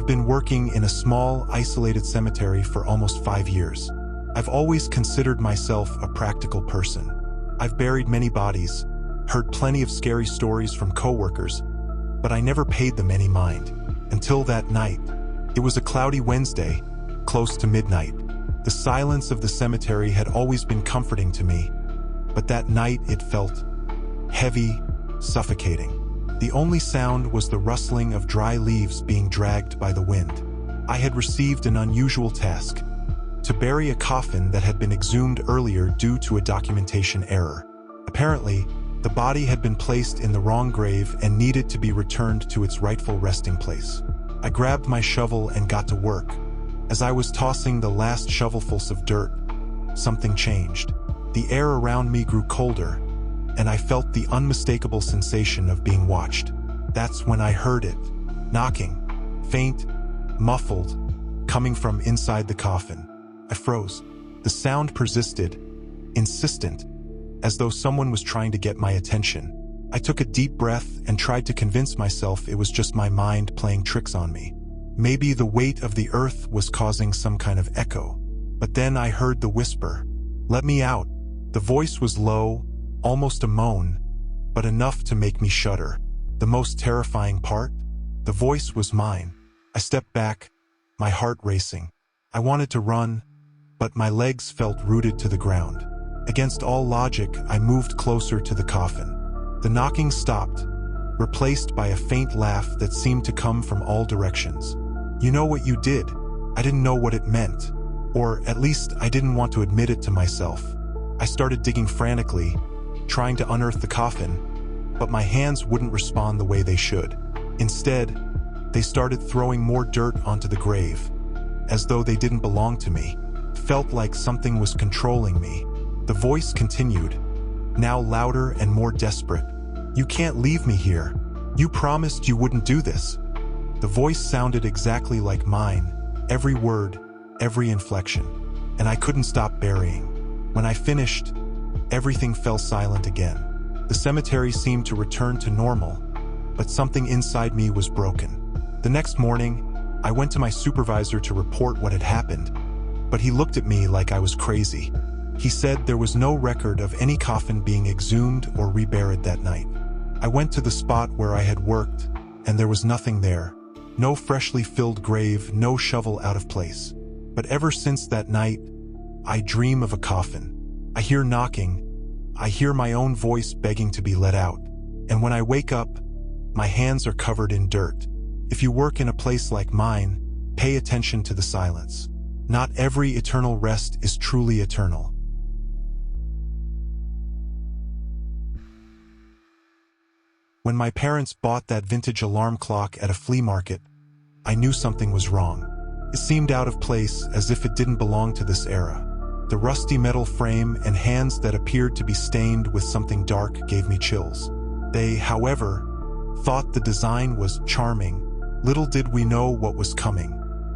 been working in a small, isolated cemetery for almost 5 years. I've always considered myself a practical person. I've buried many bodies, heard plenty of scary stories from coworkers, but I never paid them any mind. Until that night. It was a cloudy Wednesday, close to midnight. The silence of the cemetery had always been comforting to me, but that night it felt heavy, suffocating. The only sound was the rustling of dry leaves being dragged by the wind. I had received an unusual task: to bury a coffin that had been exhumed earlier due to a documentation error. Apparently, the body had been placed in the wrong grave and needed to be returned to its rightful resting place. I grabbed my shovel and got to work. As I was tossing the last shovelfuls of dirt, something changed. The air around me grew colder, and I felt the unmistakable sensation of being watched. That's when I heard it, knocking, faint, muffled, coming from inside the coffin. I froze. The sound persisted, insistent, as though someone was trying to get my attention. I took a deep breath and tried to convince myself it was just my mind playing tricks on me. Maybe the weight of the earth was causing some kind of echo. But then I heard the whisper, "Let me out." The voice was low, almost a moan, but enough to make me shudder. The most terrifying part? The voice was mine. I stepped back, my heart racing. I wanted to run, but my legs felt rooted to the ground. Against all logic, I moved closer to the coffin. The knocking stopped, replaced by a faint laugh that seemed to come from all directions. "You know what you did?" I didn't know what it meant, or at least I didn't want to admit it to myself. I started digging frantically, trying to unearth the coffin, but my hands wouldn't respond the way they should. Instead, they started throwing more dirt onto the grave, as though they didn't belong to me. It felt like something was controlling me. The voice continued, now louder and more desperate. "You can't leave me here. You promised you wouldn't do this." The voice sounded exactly like mine, every word, every inflection, and I couldn't stop burying. When I finished, everything fell silent again. The cemetery seemed to return to normal, but something inside me was broken. The next morning, I went to my supervisor to report what had happened, but he looked at me like I was crazy. He said there was no record of any coffin being exhumed or reburied that night. I went to the spot where I had worked, and there was nothing there. No freshly filled grave, no shovel out of place. But ever since that night, I dream of a coffin. I hear knocking. I hear my own voice begging to be let out. And when I wake up, my hands are covered in dirt. If you work in a place like mine, pay attention to the silence. Not every eternal rest is truly eternal. When my parents bought that vintage alarm clock at a flea market, I knew something was wrong. It seemed out of place, as if it didn't belong to this era. The rusty metal frame and hands that appeared to be stained with something dark gave me chills. They, however, thought the design was charming. Little did we know what was coming.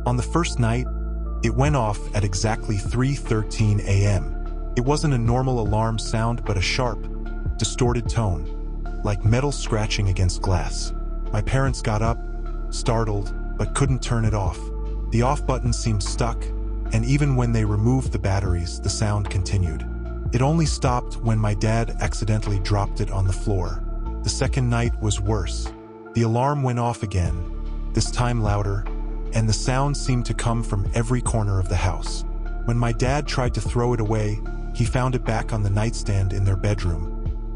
On the first night, it went off at exactly 3:13 a.m. It wasn't a normal alarm sound, but a sharp, distorted tone, like metal scratching against glass. My parents got up, startled, but couldn't turn it off. The off button seemed stuck, and even when they removed the batteries, the sound continued. It only stopped when my dad accidentally dropped it on the floor. The second night was worse. The alarm went off again, this time louder, and the sound seemed to come from every corner of the house. When my dad tried to throw it away, he found it back on the nightstand in their bedroom,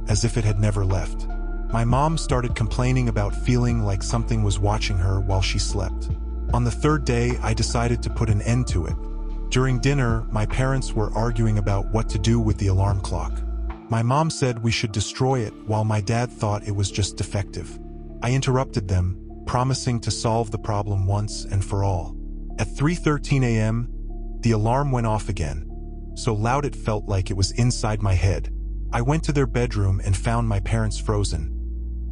as if it had never left. My mom started complaining about feeling like something was watching her while she slept. On the third day, I decided to put an end to it. During dinner, my parents were arguing about what to do with the alarm clock. My mom said we should destroy it, while my dad thought it was just defective. I interrupted them, promising to solve the problem once and for all. At 3:13 a.m., the alarm went off again, so loud it felt like it was inside my head. I went to their bedroom and found my parents frozen,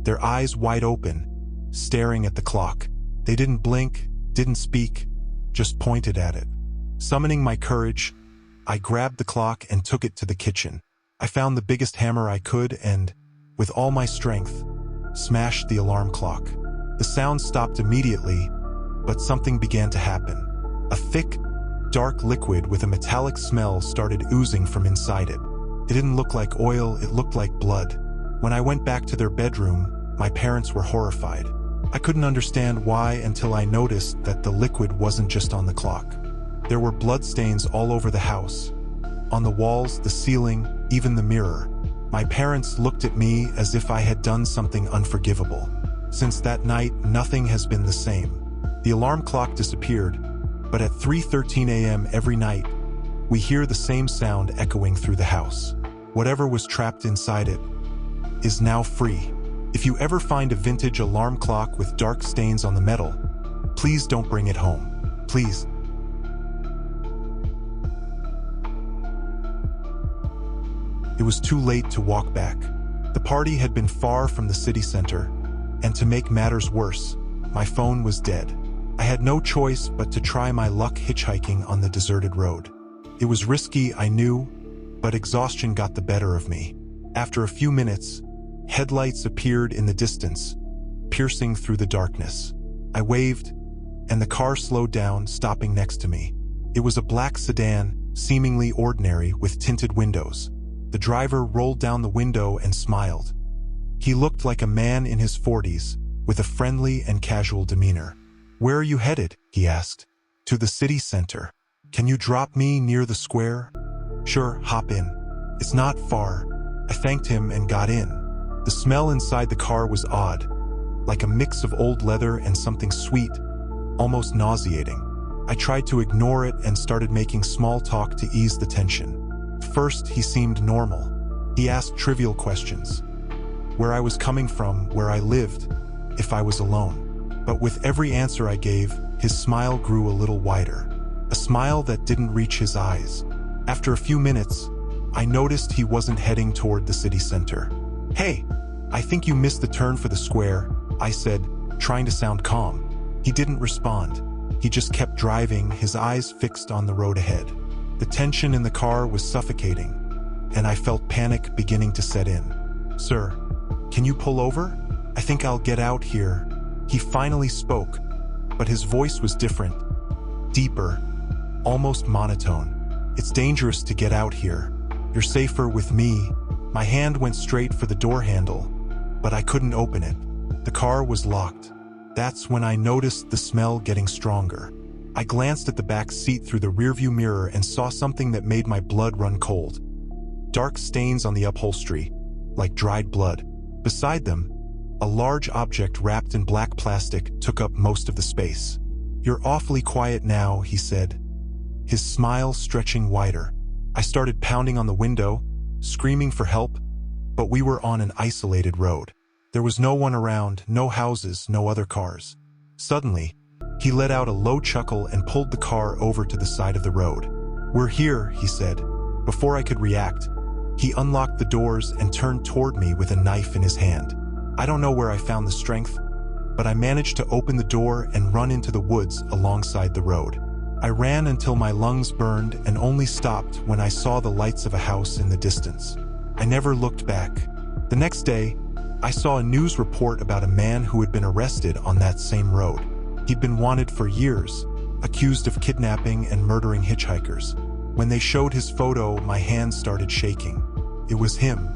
their eyes wide open, staring at the clock. They didn't blink, didn't speak, just pointed at it. Summoning my courage, I grabbed the clock and took it to the kitchen. I found the biggest hammer I could and, with all my strength, smashed the alarm clock. The sound stopped immediately, But something began to happen. A thick, dark liquid with a metallic smell started oozing from inside it. It didn't look like oil, it looked like blood. When I went back to their bedroom, my parents were horrified. I couldn't understand why until I noticed that the liquid wasn't just on the clock. There were bloodstains all over the house. On the walls, the ceiling, even the mirror. My parents looked at me as if I had done something unforgivable. Since that night, nothing has been the same. The alarm clock disappeared, but at 3:13 a.m. every night, we hear the same sound echoing through the house. Whatever was trapped inside it is now free. If you ever find a vintage alarm clock with dark stains on the metal, please don't bring it home. Please. It was too late to walk back. The party had been far from the city center, and to make matters worse, my phone was dead. I had no choice but to try my luck hitchhiking on the deserted road. It was risky, I knew, but exhaustion got the better of me. After a few minutes, headlights appeared in the distance, piercing through the darkness. I waved, and the car slowed down, stopping next to me. It was a black sedan, seemingly ordinary, with tinted windows. The driver rolled down the window and smiled. He looked like a man in his 40s, with a friendly and casual demeanor. "Where are you headed?" he asked. "To the city center. Can you drop me near the square?" "Sure, hop in. It's not far." I thanked him and got in. The smell inside the car was odd, like a mix of old leather and something sweet, almost nauseating. I tried to ignore it and started making small talk to ease the tension. First, he seemed normal. He asked trivial questions. Where I was coming from, where I lived, if I was alone. But with every answer I gave, his smile grew a little wider. A smile that didn't reach his eyes. After a few minutes, I noticed he wasn't heading toward the city center. "Hey, I think you missed the turn for the square," I said, trying to sound calm. He didn't respond. He just kept driving, his eyes fixed on the road ahead. The tension in the car was suffocating, and I felt panic beginning to set in. "Sir, can you pull over? I think I'll get out here." He finally spoke, but his voice was different, deeper, almost monotone. "It's dangerous to get out here. You're safer with me." My hand went straight for the door handle, but I couldn't open it. The car was locked. That's when I noticed the smell getting stronger. I glanced at the back seat through the rearview mirror and saw something that made my blood run cold. Dark stains on the upholstery, like dried blood. Beside them, a large object wrapped in black plastic took up most of the space. "You're awfully quiet now," he said, his smile stretching wider. I started pounding on the window, screaming for help, but we were on an isolated road. There was no one around, no houses, no other cars. Suddenly, he let out a low chuckle and pulled the car over to the side of the road. "We're here," he said. Before I could react, he unlocked the doors and turned toward me with a knife in his hand. I don't know where I found the strength, but I managed to open the door and run into the woods alongside the road. I ran until my lungs burned and only stopped when I saw the lights of a house in the distance. I never looked back. The next day, I saw a news report about a man who had been arrested on that same road. He'd been wanted for years, accused of kidnapping and murdering hitchhikers. When they showed his photo, my hands started shaking. It was him.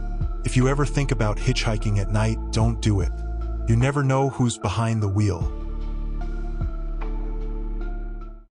If you ever think about hitchhiking at night, don't do it. You never know who's behind the wheel.